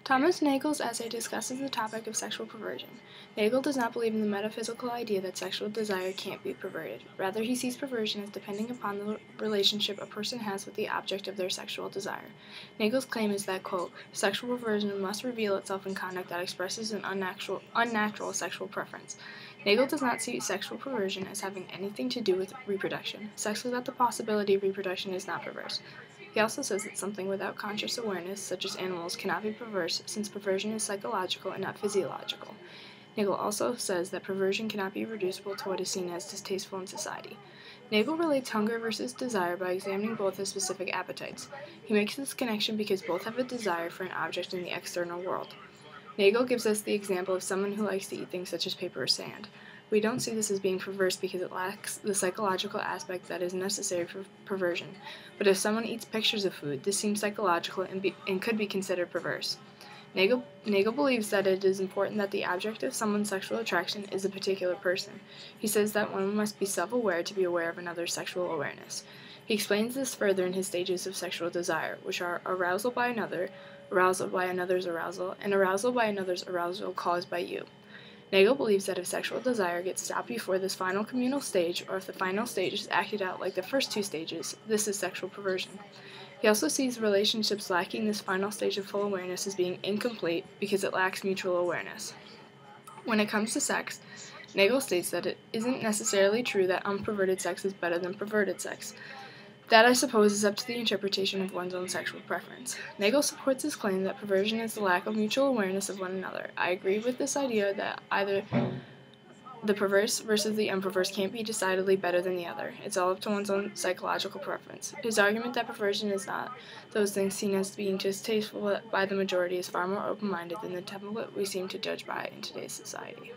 Thomas Nagel's essay discusses the topic of sexual perversion. Nagel does not believe in the metaphysical idea that sexual desire can't be perverted. Rather, he sees perversion as depending upon the relationship a person has with the object of their sexual desire. Nagel's claim is that, quote, sexual perversion must reveal itself in conduct that expresses an unnatural sexual preference. Nagel does not see sexual perversion as having anything to do with reproduction. Sex without the possibility of reproduction is not perverse. He also says that something without conscious awareness, such as animals, cannot be perverse, since perversion is psychological and not physiological. Nagel also says that perversion cannot be reducible to what is seen as distasteful in society. Nagel relates hunger versus desire by examining both as specific appetites. He makes this connection because both have a desire for an object in the external world. Nagel gives us the example of someone who likes to eat things such as paper or sand. We don't see this as being perverse because it lacks the psychological aspect that is necessary for perversion. But if someone eats pictures of food, this seems psychological and could be considered perverse. Nagel believes that it is important that the object of someone's sexual attraction is a particular person. He says that one must be self-aware to be aware of another's sexual awareness. He explains this further in his stages of sexual desire, which are arousal by another, arousal by another's arousal, and arousal by another's arousal caused by you. Nagel believes that if sexual desire gets stopped before this final communal stage, or if the final stage is acted out like the first two stages, this is sexual perversion. He also sees relationships lacking this final stage of full awareness as being incomplete because it lacks mutual awareness. When it comes to sex, Nagel states that it isn't necessarily true that unperverted sex is better than perverted sex. That, I suppose, is up to the interpretation of one's own sexual preference. Nagel supports his claim that perversion is the lack of mutual awareness of one another. I agree with this idea that either the perverse versus the unperverse can't be decidedly better than the other. It's all up to one's own psychological preference. His argument that perversion is not those things seen as being distasteful by the majority is far more open-minded than the template we seem to judge by in today's society.